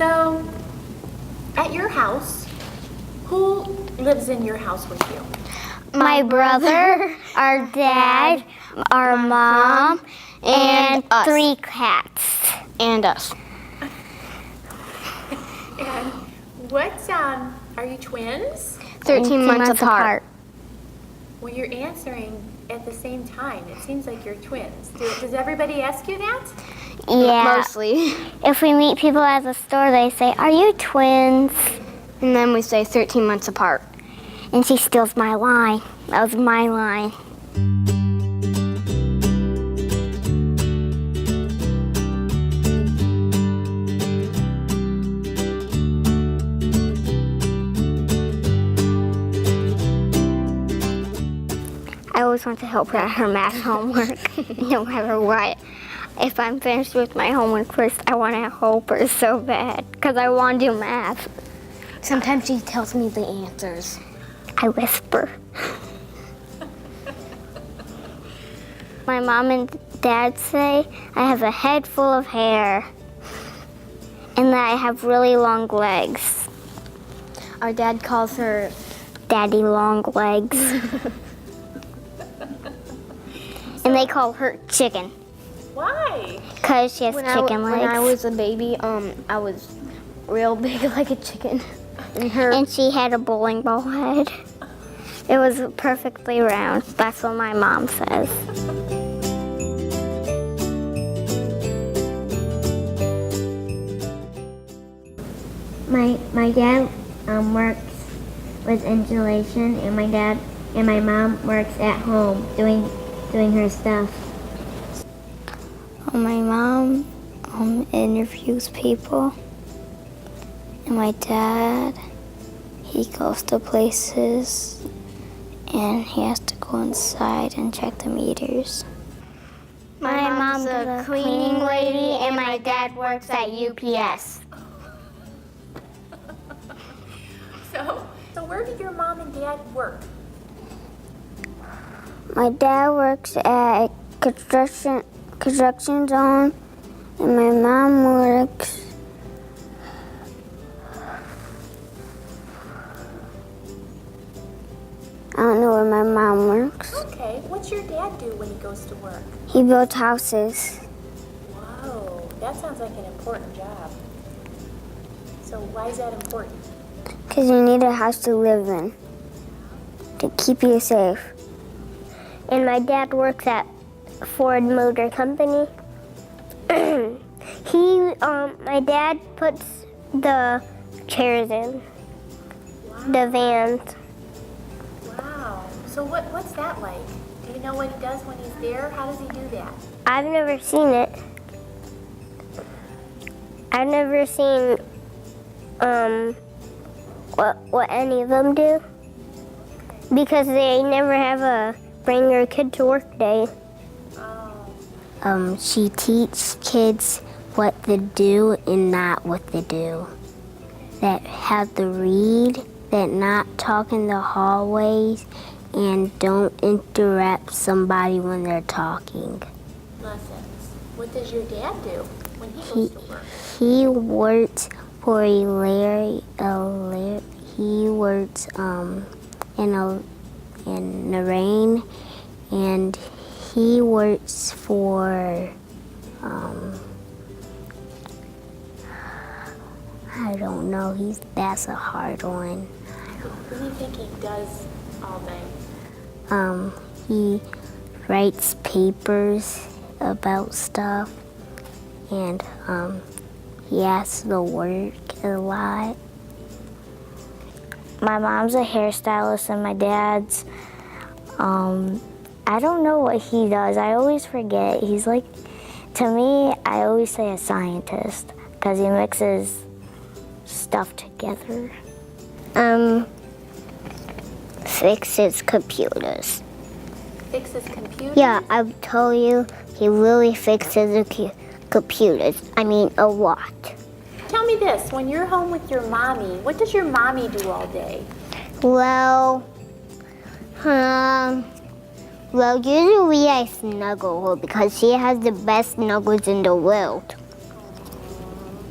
So, at your house, who lives in your house with you? My brother, our dad, our mom, and us. 3 cats. And us. And are you twins? 13 months apart. Well, you're answering at the same time. It seems like you're twins. Does everybody ask you that? Yeah. Mostly. If we meet people at the store, they say, "Are you twins?" And then we say 13 months apart. And she steals my line. That was my line. I always want to help her at her math homework, no matter what. If I'm finished with my homework first, I want to help her so bad, because I want to do math. Sometimes she tells me the answers. I whisper. My mom and dad say I have a head full of hair and that I have really long legs. Our dad calls her Daddy Long Legs. And they call her Chicken. Why? Because she has chicken legs. When I was a baby, I was real big like a chicken. And she had a bowling ball head. It was perfectly round. That's what my mom says. My dad works with insulation, and my mom works at home doing her stuff. My mom interviews people, and my dad, he goes to places and he has to go inside and check the meters. My mom's a cleaning lady, and my dad works at UPS. So where do your mom and dad work? My dad works at a construction zone, and my mom works I don't know where my mom works. Okay, what's your dad do when he goes to work? He builds houses. Whoa, that sounds like an important job. So why is that important? Because you need a house to live in, to keep you safe. And my dad works at Ford Motor Company. My dad puts the chairs in, the vans. Wow. So what's that like? Do you know what he does when he's there? How does he do that? I've never seen it. I've never seen what any of them do, because they never have a bring your kid to work day. She teaches kids what to do and not what to do. That have to read, that not talk in the hallways, and don't interrupt somebody when they're talking. Lessons. What does your dad do when he goes to work? He works for Elyria. He works in the rain, and he works for I don't know. That's a hard one. What do you think he does all day? He writes papers about stuff, and he has to work a lot. My mom's a hairstylist, and my dad's, I don't know what he does. I always forget. He's like, to me, I always say a scientist, because he mixes stuff together. Fixes computers. Fixes computers? Yeah, I told you, he really fixes the computers. I mean, a lot. Tell me this, when you're home with your mommy, what does your mommy do all day? Well, usually I snuggle her because she has the best snuggles in the world.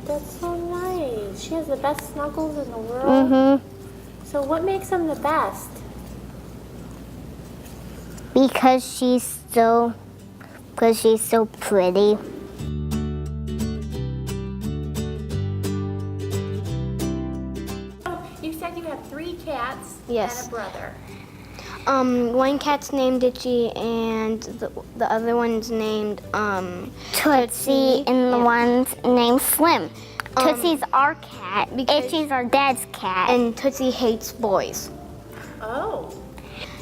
That's so nice. puppies. She has the best snuggles in the world. Mm-hmm. So what makes them the best? Because she's so pretty. Oh, you said you have 3 cats Yes. and a brother. One cat's named Itchy, and the other one's named Tootsie and the Yeah. one's named Slim. Tootsie's our cat. because- Itchy's our dad's cat. and Tootsie hates boys, Oh.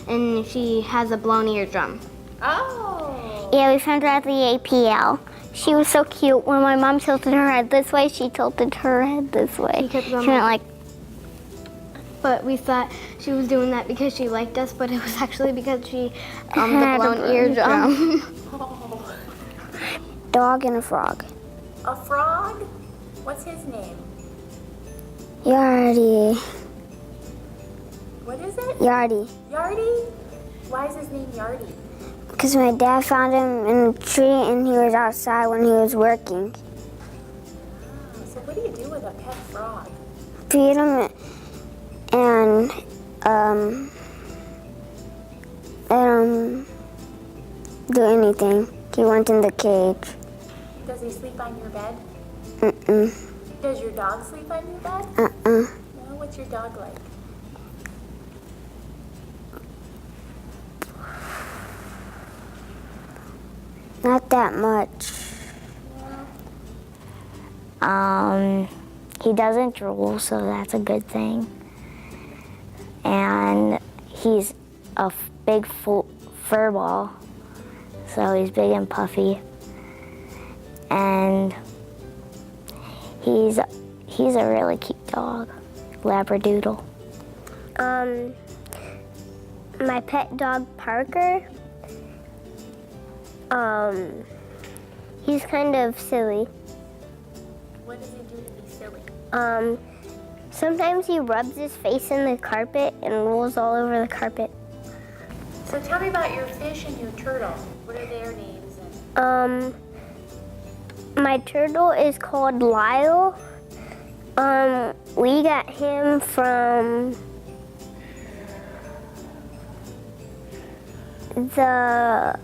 and she has a blown eardrum. Oh. Yeah, we found her at the APL. She was so cute. When my mom tilted her head this way, she tilted her head this way. She kept She going went like, But we thought she was doing that because she liked us, but it was actually because she the Had a blown blown eardrum. Oh. dog and a frog. A frog? What's his name? Yardy. What is it? Yardy. Yardy? Why is his name Yardy? Because my dad found him in a tree and he was outside when he was working. So what do you do with a pet frog? Feed him and let him do anything. He went in the cage. Does he sleep on your bed? Mm-mm. Does your dog sleep on your bed? Uh-uh. No, what's your dog like? Not that much. He doesn't drool, so that's a good thing. And he's a big fur ball, so he's big and puffy. And he's a really cute dog, Labradoodle. My pet dog Parker. He's kind of silly. What does he do to be silly? Sometimes he rubs his face in the carpet and rolls all over the carpet. So tell me about your fish and your turtle. What are their names? And My turtle is called Lyle. We got him from the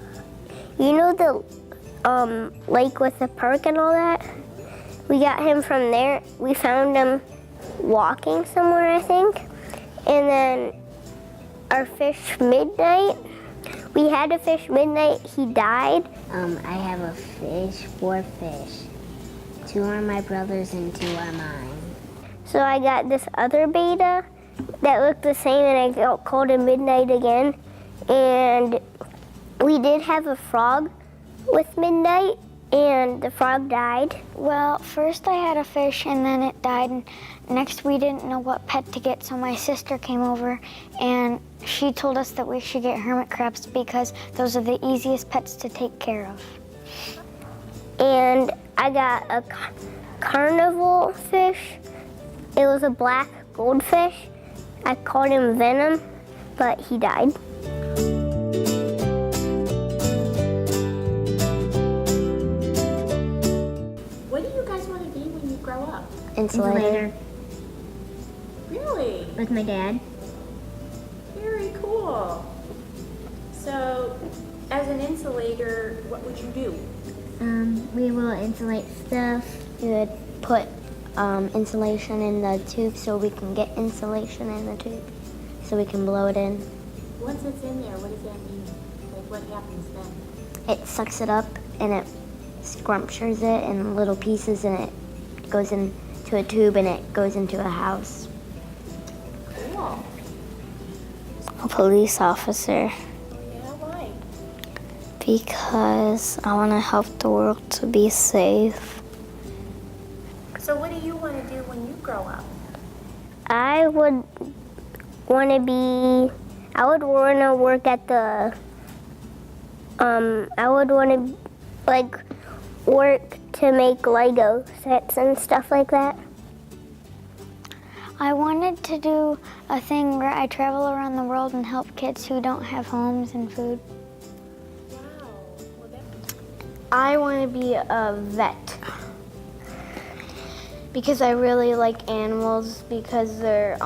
lake with the park and all that. We got him from there. We found him walking somewhere, I think. And then our fish Midnight. We had a fish Midnight. He died. I have a fish, 4 fish. 2 are my brother's and 2 are mine. So I got this other beta that looked the same, and I called him Midnight again. And we did have a frog with Midnight, and the frog died. Well, first I had a fish and then it died, and next we didn't know what pet to get, so my sister came over and she told us that we should get hermit crabs because those are the easiest pets to take care of. And I got a carnival fish. It was a black goldfish. I called him Venom, but he died. what do you guys want to be when you grow up? Insulator. Really? With my dad. Very cool. So, as an insulator, what would you do? We will insulate stuff. We would put insulation in the tube so we can get insulation in the tube, so we can blow it in. Once it's in there, what does that mean? Like, what happens then? It sucks it up and it scrumptures it in little pieces, and it goes into a tube and it goes into a house. Cool. A police officer. Yeah, why? Because I want to help the world to be safe. So what do you want to do when you grow up? I would want to work at the, I would want to, work to make Lego sets and stuff like that. I wanted to do a thing where I travel around the world and help kids who don't have homes and food. Wow. Well, that... I want to be a vet. Because I really like animals because they're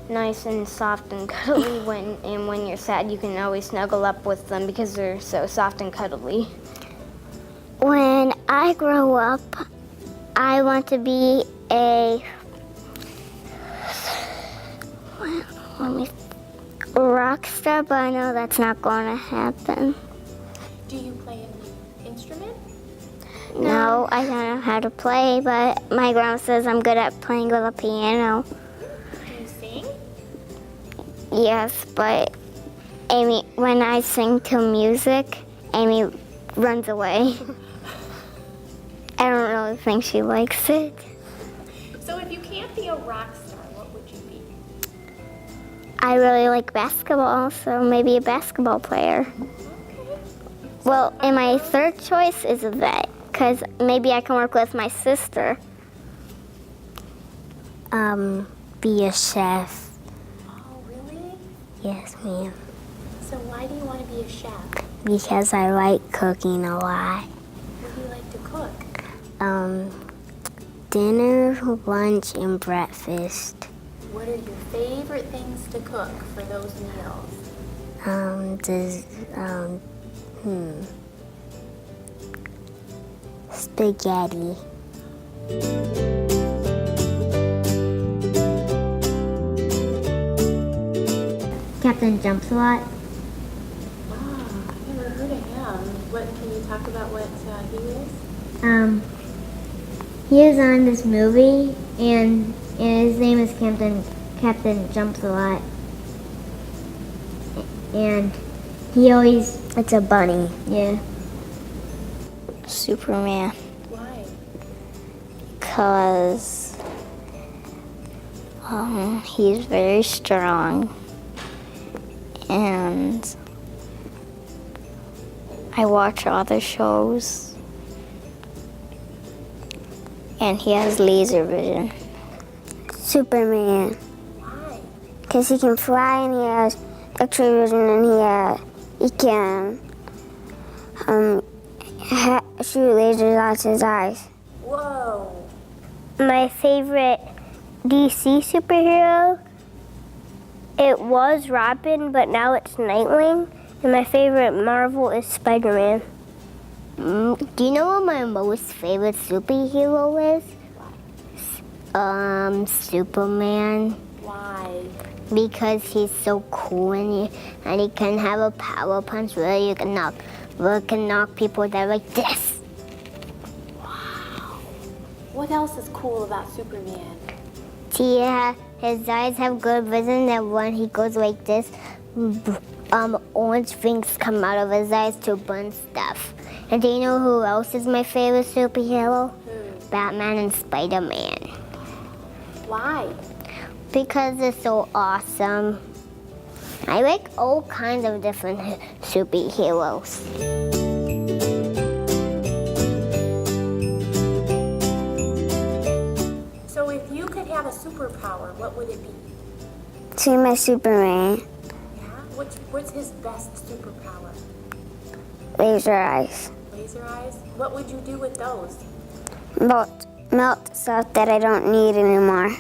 nice and soft and cuddly. When you're sad, you can always snuggle up with them because they're so soft and cuddly. When I grow up, I want to be a rock star, but I know that's not going to happen. Do you play an instrument? No, I don't know how to play, but my grandma says I'm good at playing with a piano. Do you sing? Yes, but Amy, when I sing to music, Amy runs away. I don't really think she likes it. So if you can't be a rock star, what would you be? I really like basketball, so maybe a basketball player. Okay. Well, and my third choice is a vet, because maybe I can work with my sister. Be a chef. Oh, really? Yes, ma'am. So why do you want to be a chef? Because I like cooking a lot. What do you like to cook? Dinner, lunch, and breakfast. What are your favorite things to cook for those meals? Spaghetti. Captain Jumps a Lot. Wow, I've never heard of him. What can you talk about what he is? He is on this movie, and his name is Captain Jumps a Lot. And he always, It's a bunny. yeah. Superman. Why? Because he's very strong. And I watch other shows. And he has laser vision. Superman. Why? Because he can fly and he has X-ray vision and he can shoot lasers out his eyes. Whoa. My favorite DC superhero, it was Robin, but now it's Nightwing. And my favorite Marvel is Spider-Man. Do you know what my most favorite superhero is? Superman. Why? Because he's so cool and he can have a power punch where you can knock people down like this. What else is cool about Superman? His eyes have good vision, and when he goes like this, orange things come out of his eyes to burn stuff. And do you know who else is my favorite superhero? Who? Batman and Spider-Man. Why? Because they're so awesome. I like all kinds of different superheroes. So if you could have a superpower, what would it be? See my Superman. Yeah? What's his best superpower? Laser eyes. Laser eyes? What would you do with those? Melt stuff that I don't need anymore.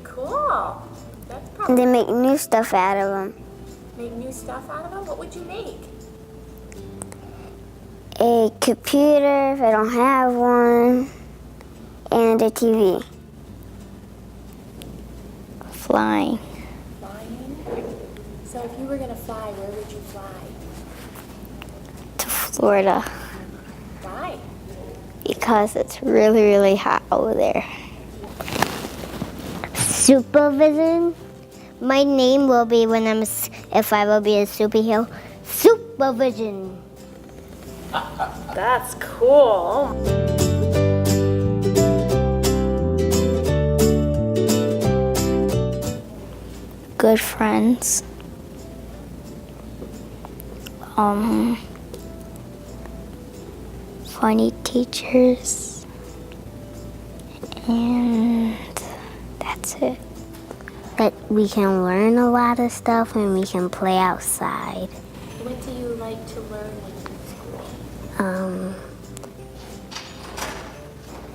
Cool. That's probably They make new stuff out of them. make new stuff out of them. What would you make? A computer if I don't have one, and a TV. Flying. Flying? So if you were going to fly, where would you fly? To Florida. Why? Because it's really, really hot over there. Supervision. My name will be if I will be a superhero. Supervision. That's cool. Good friends. Funny teachers. And that's it. That we can learn a lot of stuff and we can play outside. What do you like to learn when you're in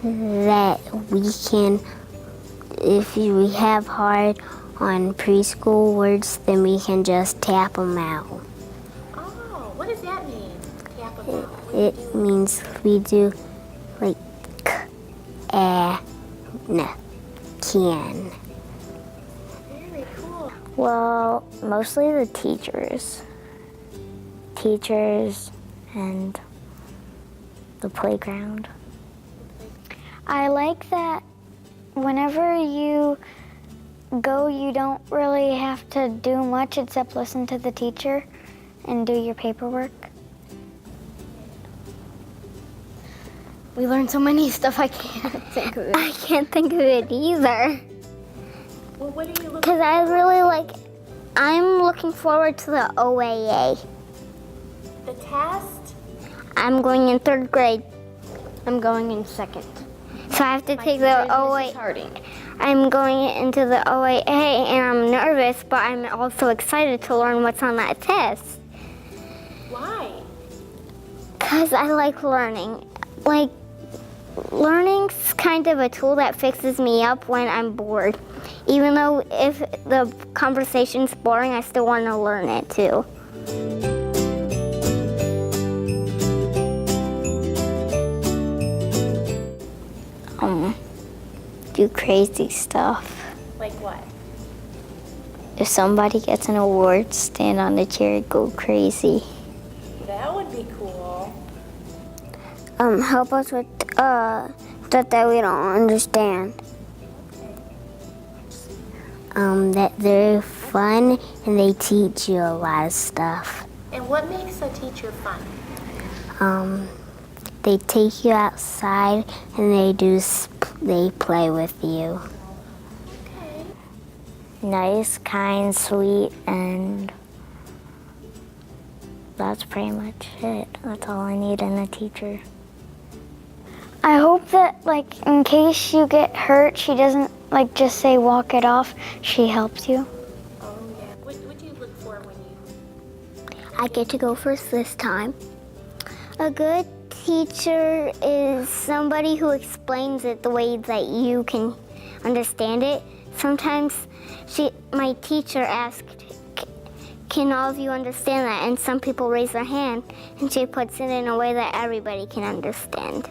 school? that we can, if we have hard on preschool words, then we can just tap them out. Oh, what does that mean? Tap them out. What do you It do? means we do like k, a, n, can. Very cool. Well, mostly the teachers. Teachers and the playground. I like that whenever you go, you don't really have to do much except listen to the teacher and do your paperwork. We learned so many stuff I can't think of it. I can't think of it either. Well, what are you looking Because I'm looking forward to the OAA. the test? I'm going in 3rd grade, I'm going in 2nd. so I have to take the OAA. Harding. I'm going into the OAA and I'm nervous, but I'm also excited to learn what's on that test. Why? Because I like learning. Like, learning's kind of a tool that fixes me up when I'm bored. Even though if the conversation's boring, I still want to learn it too. Do crazy stuff. Like what? If somebody gets an award, stand on the chair and go crazy. That would be cool. Help us with stuff that we don't understand. That they're fun and they teach you a lot of stuff. And what makes a teacher fun? They take you outside and they play with you. Okay. Nice, kind, sweet, and that's pretty much it. That's all I need in a teacher. I hope that, like, in case you get hurt, she doesn't, like, just say walk it off. She helps you. Oh, yeah. What do you look for when you... I get to go first this time. A good teacher is somebody who explains it the way that you can understand it. Sometimes my teacher asked, can all of you understand that? And some people raise their hand, and she puts it in a way that everybody can understand.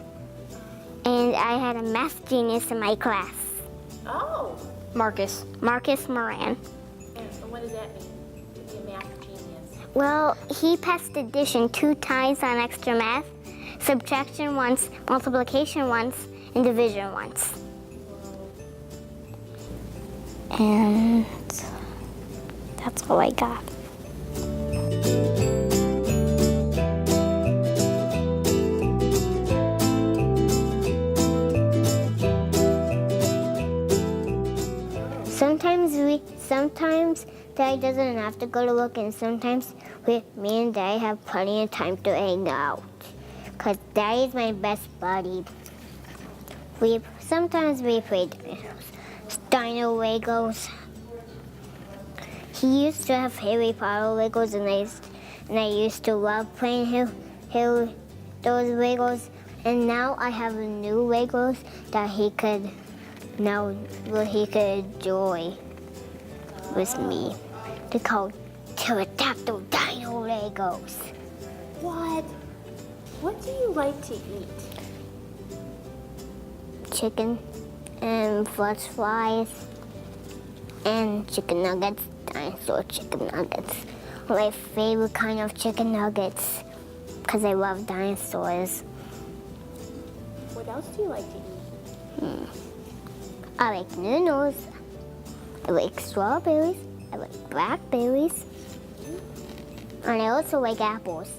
And I had a math genius in my class, Oh. Marcus. Marcus Moran. And what does that mean, to be a math genius? Well, he passed addition 2 times on extra math, subtraction once, multiplication once, and division once. And that's all I got. Sometimes Daddy doesn't have to go to work, and sometimes me and Daddy have plenty of time to hang out. Cause Daddy's my best buddy. Sometimes we play Dino Legos. He used to have Harry Potter Legos, and I used to love playing those Legos. And now I have new Legos that he could enjoy with me. They're called Pterodactyl Dino Legos. What? What do you like to eat? Chicken and French fries and chicken nuggets, dinosaur chicken nuggets. My favorite kind of chicken nuggets because I love dinosaurs. What else do you like to eat? I like noodles. I like strawberries. I like blackberries. And I also like apples.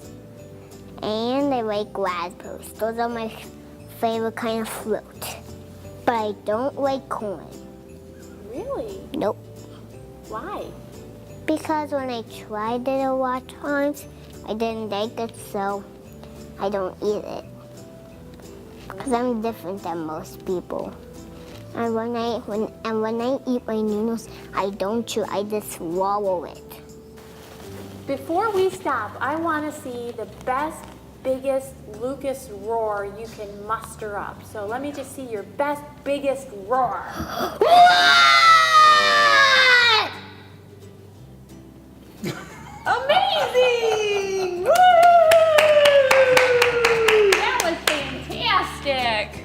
And I like raspberries. Those are my favorite kind of fruit. But I don't like corn. Really? Nope. Why? Because when I tried it a lot of times, I didn't like it, so I don't eat it. Because I'm different than most people. And when I eat my noodles, I don't chew, I just swallow it. Before we stop, I want to see the best biggest Lucas roar you can muster up. So let me just see your best, biggest roar. Amazing! Woo! That was fantastic.